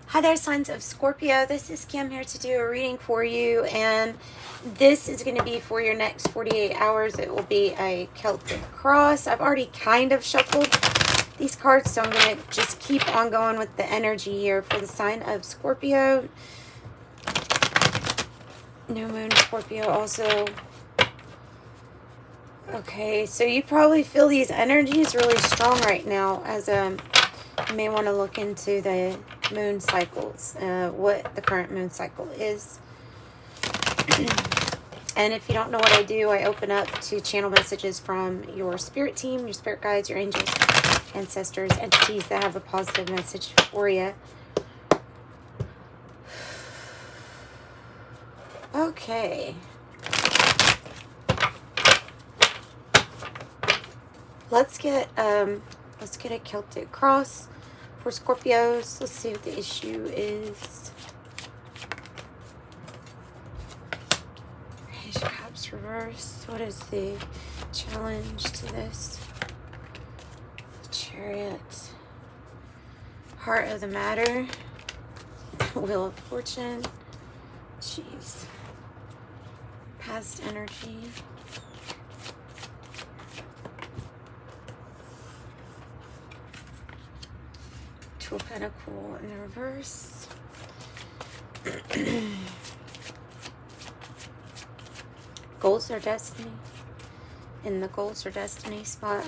Hi there, signs of Scorpio. This is Kim here to do a reading for you, and this is going to be for your next 48 hours. It will be a Celtic cross. I've already kind of shuffled these cards, so I'm going to just keep on going with the energy here for the sign of Scorpio. New moon Scorpio also. Okay, so you probably feel these energies really strong right now, as you may want to look into the moon cycles, what the current moon cycle is. And if you don't know what I do, I open up to channel messages from your spirit team, your spirit guides, your angels, ancestors, entities that have a positive message for you. Okay. Let's get a Celtic cross for Scorpios. Let's see what the issue is. Page of Cups reverse. What is the challenge to this? Chariot. Heart of the matter. Wheel of fortune. Jeez. Past energy. Two of Pentacles in the reverse. Goals or destiny. In the goals or destiny spot.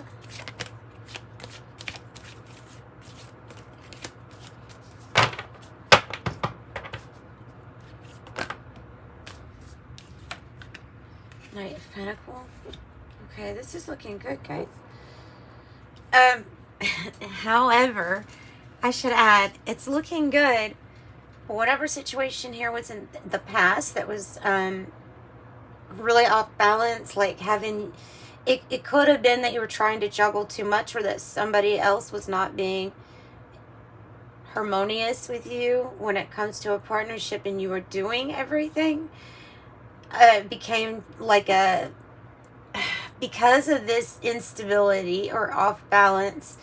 Knight of Pentacles. Okay, this is looking good, guys. However, I should add, it's looking good. Whatever situation here was in the past that was really off balance, like having, it could have been that you were trying to juggle too much, or that somebody else was not being harmonious with you when it comes to a partnership and you were doing everything. Became like because of this instability or off balance,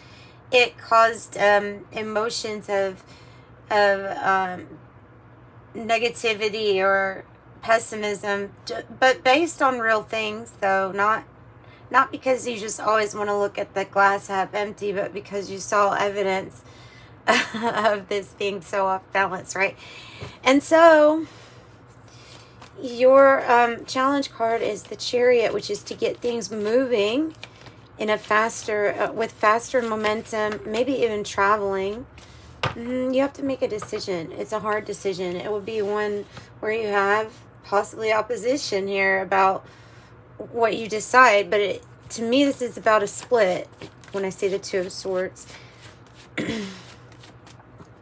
it caused emotions of negativity or pessimism, but based on real things, though, not because you just always want to look at the glass half empty, but because you saw evidence of this being so off balance, right? And so your challenge card is the Chariot, which is to get things moving in a faster, with faster momentum, maybe even traveling. You have to make a decision. It's a hard decision. It will be one where you have possibly opposition here about what you decide, but to me, this is about a split when I see the Two of Swords.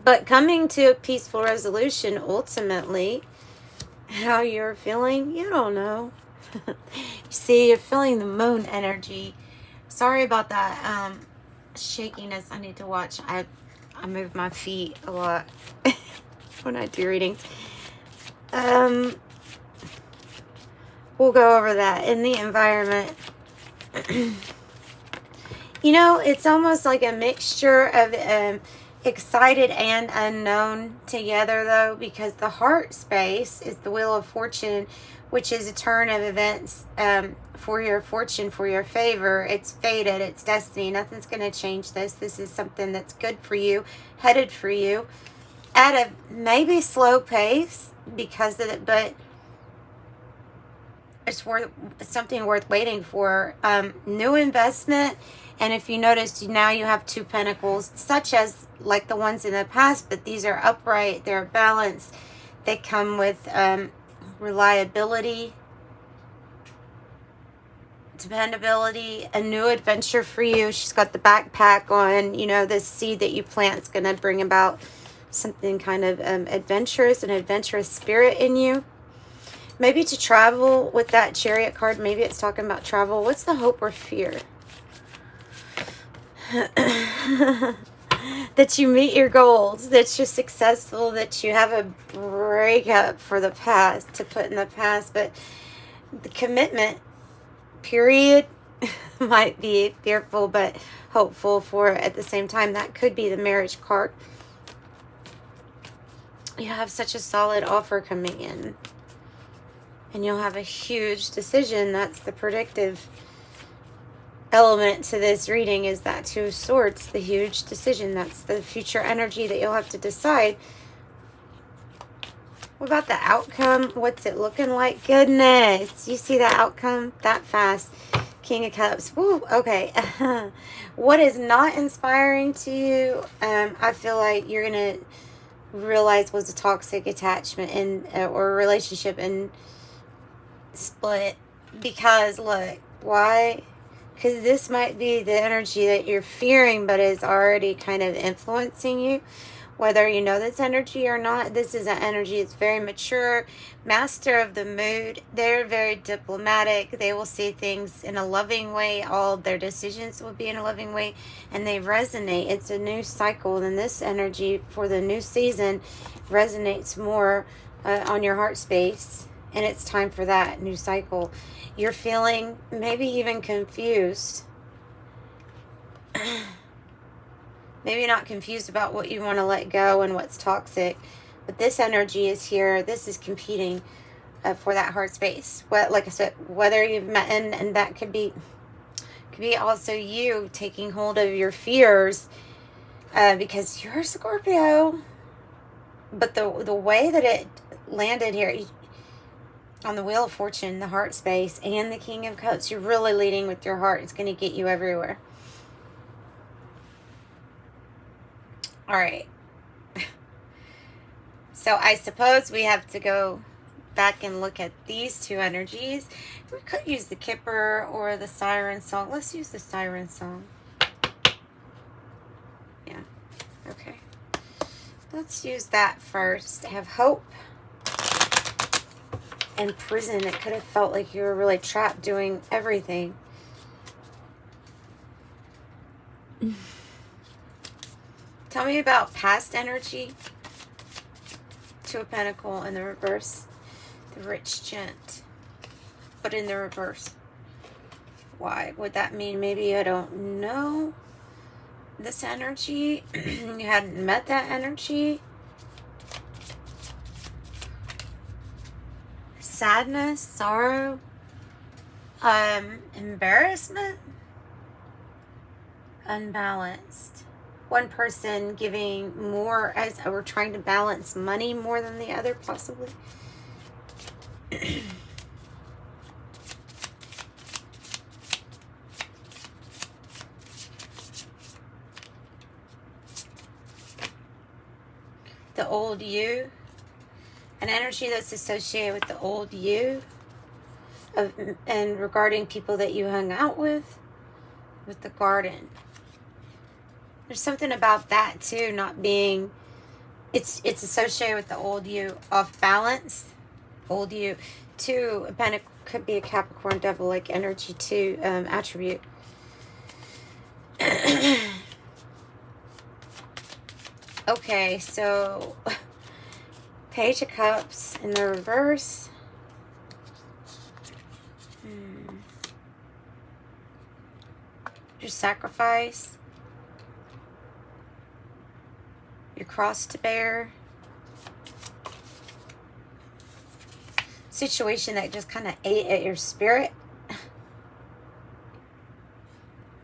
But coming to a peaceful resolution, ultimately. How you're feeling, you don't know. You see, you're feeling the moon energy. Sorry about that shakiness. I need to watch. I move my feet a lot when I do readings. We'll go over that in the environment. You know, it's almost like a mixture of excited and unknown together, though, because the heart space is the Wheel of Fortune, which is a turn of events for your fortune, for your favor. It's fated, it's destiny. Nothing's going to change this. This is something that's good for you, headed for you at a maybe slow pace because of it, but it's something worth waiting for. New investment. And if you notice, now you have two pentacles, such as like the ones in the past, but these are upright, they're balanced. They come with reliability, dependability, a new adventure for you. She's got the backpack on. You know, this seed that you plant is going to bring about something kind of adventurous, an adventurous spirit in you. Maybe to travel with that Chariot card. Maybe it's talking about travel. What's the hope or fear? That you meet your goals, that you're successful, that you have a breakup for the past, to put in the past, but the commitment period might be fearful but hopeful for at the same time. That could be the marriage card. You have such a solid offer coming in. And you'll have a huge decision. That's the predictive element to this reading, is that Two of Swords, the huge decision. That's the future energy that you'll have to decide. What about the outcome? What's it looking like? Goodness. You see that outcome that fast. King of Cups. Woo, okay. What is not inspiring to you, I feel like you're going to realize was a toxic attachment and or relationship and split. Because, look, why? Because this might be the energy that you're fearing, but is already kind of influencing you. Whether you know this energy or not, this is an energy that's very mature, master of the mood. They're very diplomatic. They will see things in a loving way. All their decisions will be in a loving way, and they resonate. It's a new cycle, and this energy for the new season resonates more on your heart space, and it's time for that new cycle. You're feeling maybe even confused. Maybe not confused about what you want to let go and what's toxic. But this energy is here. This is competing for that heart space. Like I said, whether you've met, and that could be also you taking hold of your fears because you're a Scorpio. But the way that it landed here on the Wheel of Fortune, the heart space, and the King of Cups, you're really leading with your heart. It's going to get you everywhere. All right. So I suppose we have to go back and look at these two energies. We could use the Kipper or the Siren Song. Let's use the Siren Song. Yeah. Okay. Let's use that first. Have hope and prison. It could have felt like you were really trapped doing everything. Tell me about past energy. Two of Pentacles in the reverse. The Rich Gent. But in the reverse. Why would that mean? Maybe I don't know this energy. You hadn't met that energy. Sadness, sorrow, embarrassment, unbalanced. One person giving more, as we're trying to balance money more than the other, possibly. The old you. An energy that's associated with the old you. And regarding people that you hung out with the Garden. There's something about that too, not being, it's associated with the old you, off balance, old you. Two, could be a Capricorn devil-like energy too, attribute. Okay, so Page of Cups in the reverse. Your sacrifice. Your cross to bear. Situation that just kind of ate at your spirit.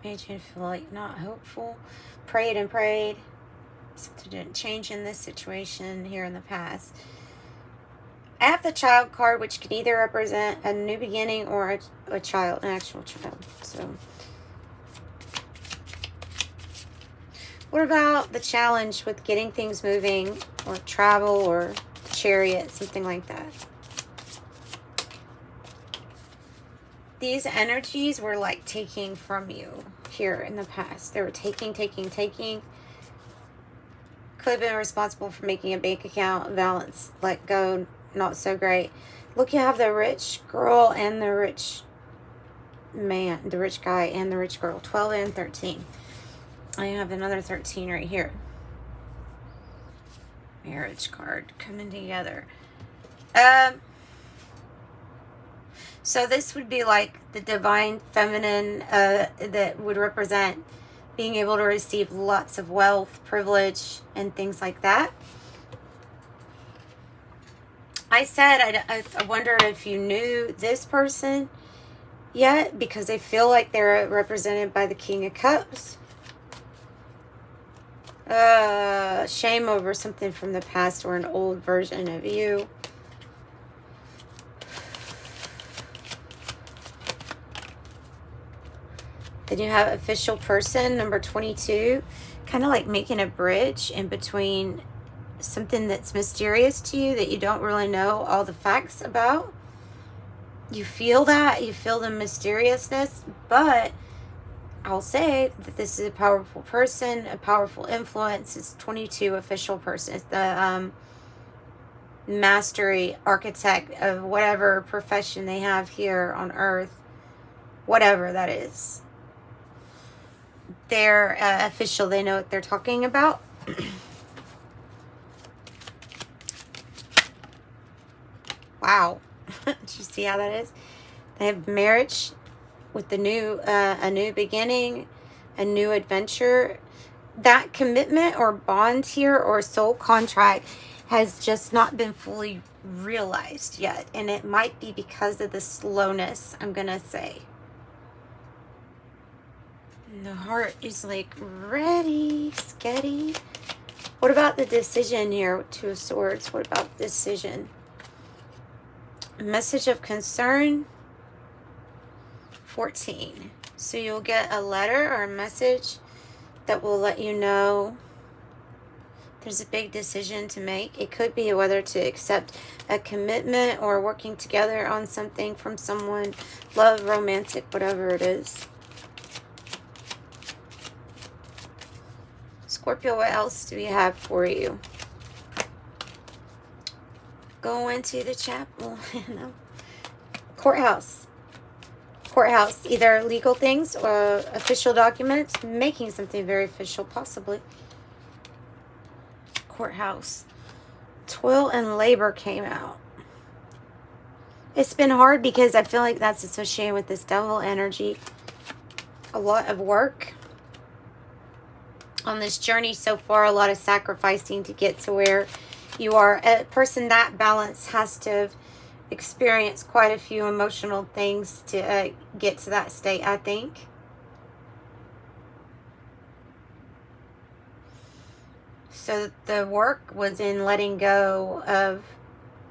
Made you feel like not hopeful. Prayed and prayed. Something didn't change in this situation here in the past. I have the Child card, which can either represent a new beginning or a child, an actual child. So, what about the challenge with getting things moving, or travel, or Chariot, something like that? These energies were like taking from you here in the past. They were taking. Could have been responsible for making a bank account balance let go, not so great. Look, you have the rich girl and the rich man, the rich guy and the rich girl, 12 and 13. I have another 13 right here. Marriage card coming together. So this would be like the divine feminine that would represent being able to receive lots of wealth, privilege, and things like that. I said I wonder if you knew this person yet, because they feel like they're represented by the King of Cups. Shame over something from the past or an old version of you. Then you have official person, number 22, kind of like making a bridge in between something that's mysterious to you that you don't really know all the facts about. You feel that, you feel the mysteriousness, but I'll say that this is a powerful person, a powerful influence. It's 22, official person. It's the mastery architect of whatever profession they have here on earth, whatever that is. They're official. They know what they're talking about. Wow. Did you see how that is? They have marriage with the new, a new beginning, a new adventure. That commitment or bond here or soul contract has just not been fully realized yet. And it might be because of the slowness, I'm going to say. And the heart is like ready, steady. What about the decision here? Two of Swords. What about the decision? Message of concern. 14. So you'll get a letter or a message that will let you know there's a big decision to make. It could be whether to accept a commitment or working together on something from someone. Love, romantic, whatever it is. Scorpio, what else do we have for you? Go into the chapel. No. Courthouse. Courthouse. Either legal things or official documents. Making something very official, possibly. Courthouse. Toil and labor came out. It's been hard because I feel like that's associated with this devil energy. A lot of work on this journey so far, a lot of sacrificing to get to where you are. A person that balance has to have experienced quite a few emotional things to get to that state, I think. So the work was in letting go of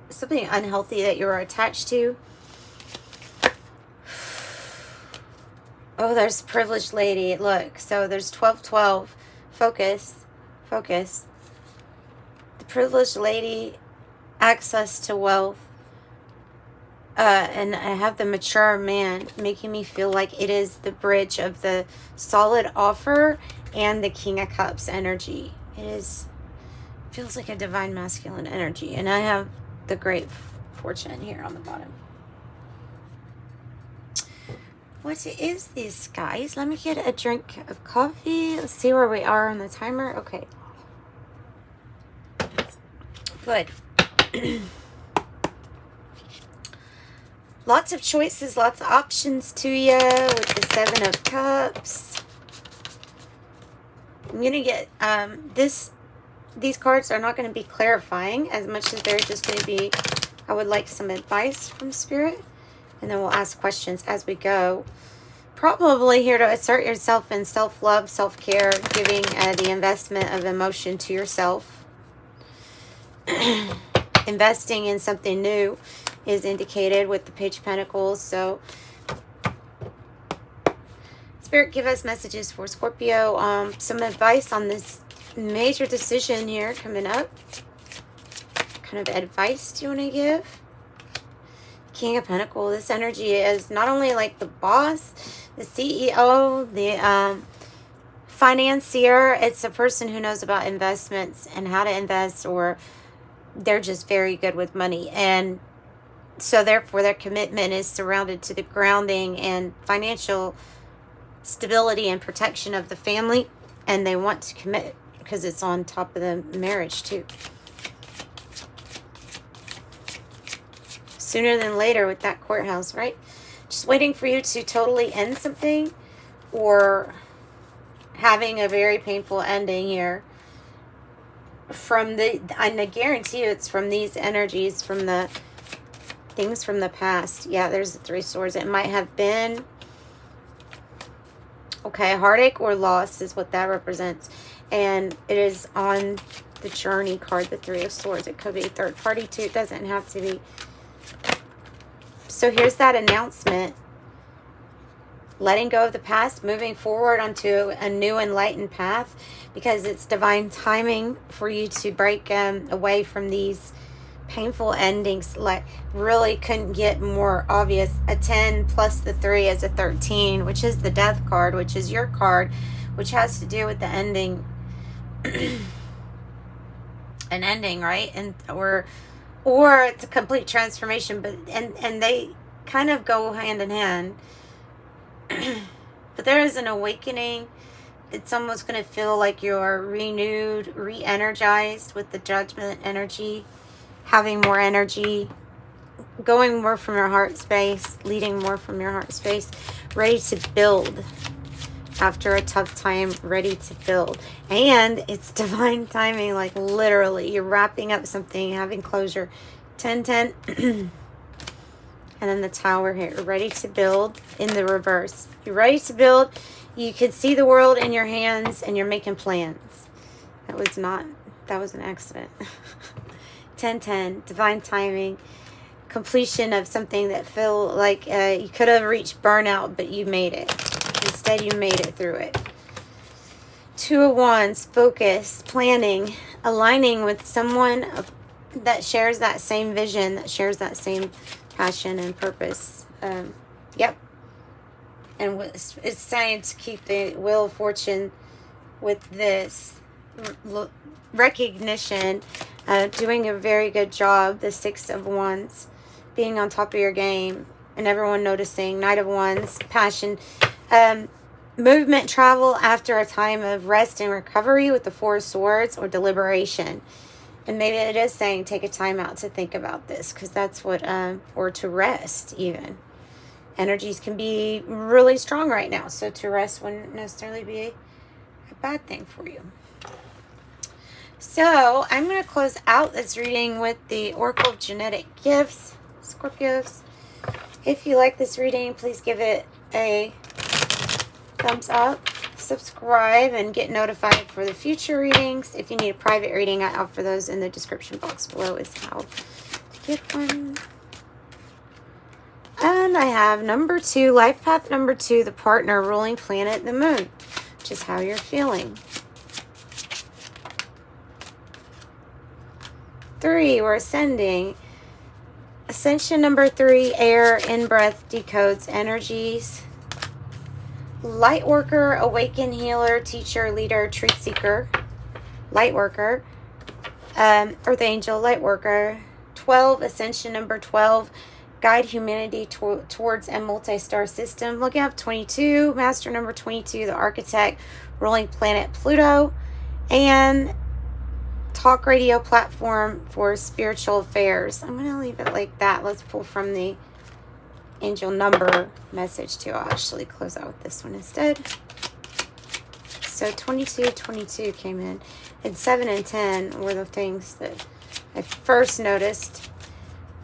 something unhealthy that you were attached to. Oh, there's a privileged lady. Look, so there's 12-12. Focus. Focus. The privileged lady, access to wealth. And I have the mature man making me feel like it is the bridge of the solid offer and the King of Cups energy. It is, feels like a divine masculine energy. And I have the Great Fortune here on the bottom. What is this, guys? Let me get a drink of coffee. Let's see where we are on the timer. Okay. Good. Lots of choices, lots of options to you with the Seven of Cups. I'm going to get, these cards are not going to be clarifying as much as they're just going to be, I would like some advice from Spirit. And then we'll ask questions as we go. Probably here to assert yourself in self-love, self-care, giving the investment of emotion to yourself. Investing in something new is indicated with the Page of Pentacles. So, Spirit, give us messages for Scorpio. Some advice on this major decision here coming up. What kind of advice do you want to give? King of Pentacles. This energy is not only like the boss, the CEO, the financier. It's a person who knows about investments and how to invest, or they're just very good with money. And so therefore their commitment is surrounded to the grounding and financial stability and protection of the family. And they want to commit because it's on top of the marriage too. Sooner than later with that courthouse, right? Just waiting for you to totally end something, or having a very painful ending here. from the, and I guarantee you it's from these energies, from the things from the past. Yeah, there's the 3 swords. It might have been, okay, heartache or loss is what that represents. And it is on the journey card, the 3 of swords. It could be third party too. It doesn't have to be. So here's that announcement. Letting go of the past, moving forward onto a new enlightened path, because it's divine timing for you to break away from these painful endings. Like, really couldn't get more obvious. A 10 plus the 3 is a 13, which is the death card, which is your card, which has to do with the ending. An ending, right? And or it's a complete transformation, but and they kind of go hand in hand. But there is an awakening. It's almost going to feel like you're renewed, re-energized with the judgment energy, having more energy, going more from your heart space, leading more from your heart space, ready to build after a tough time, ready to build. And it's divine timing, like literally you're wrapping up something, having closure. 10-10. And then the Tower here, ready to build in the reverse. You're ready to build. You can see the world in your hands and you're making plans. That was an accident. 10-10, divine timing. Completion of something that feel like you could have reached burnout, but you made it. Instead, you made it through it. 2 of Wands, focus, planning, aligning with someone that shares that same vision, that shares that same passion and purpose. Yep. And it's saying to keep the Wheel of Fortune with this recognition, doing a very good job. The 6 of Wands, being on top of your game and everyone noticing. Knight of Wands, passion, movement, travel after a time of rest and recovery with the 4 of Swords, or deliberation. And maybe it is saying take a time out to think about this, because that's what, or to rest even. Energies can be really strong right now, so to rest wouldn't necessarily be a bad thing for you. So I'm going to close out this reading with the Oracle of Genetic Gifts, Scorpios. If you like this reading, please give it a thumbs up, subscribe, and get notified for the future readings. If you need a private reading, I offer those in the description box below is how to get one. And I have number 2, life path number 2, the partner, ruling planet, the moon, which is how you're feeling. 3, we're ascending. Ascension number 3, air, in-breath, decodes energies. Light worker, awaken, healer, teacher, leader, truth seeker. Light worker. Earth angel, light worker. 12, ascension number 12, guide humanity towards a multi-star system. Looking up 22, master number 22, the architect, ruling planet Pluto. And talk radio platform for spiritual affairs. I'm going to leave it like that. Let's pull from the angel number message too. I'll actually close out with this one instead. So 22 came in, and 7 and 10 were the things that I first noticed.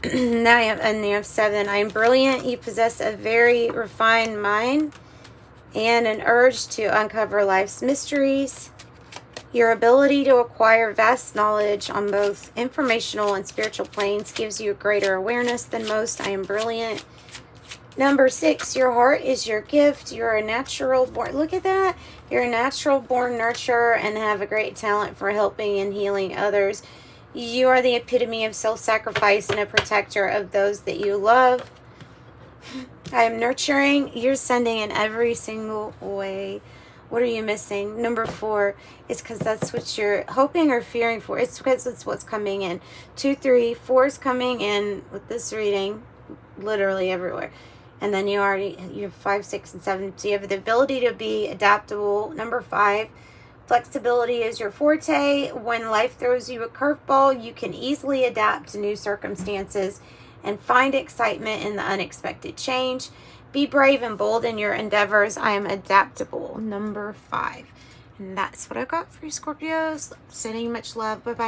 Now you have 7. I am brilliant. You possess a very refined mind and an urge to uncover life's mysteries. Your ability to acquire vast knowledge on both informational and spiritual planes gives you a greater awareness than most. I am brilliant. Number 6, your heart is your gift. You're a natural born, look at that. You're a natural born nurturer and have a great talent for helping and healing others. You are the epitome of self-sacrifice and a protector of those that you love. I am nurturing. You're sending in every single way. What are you missing? Number 4 is because that's what you're hoping or fearing for. It's because it's what's coming in. 2, 3, 4 is coming in with this reading literally everywhere. And then you have 5, 6, and 7. So you have the ability to be adaptable. Number 5, flexibility is your forte. When life throws you a curveball, you can easily adapt to new circumstances and find excitement in the unexpected change. Be brave and bold in your endeavors. I am adaptable. Number 5. And that's what I got for you, Scorpios. Sending much love. Bye-bye.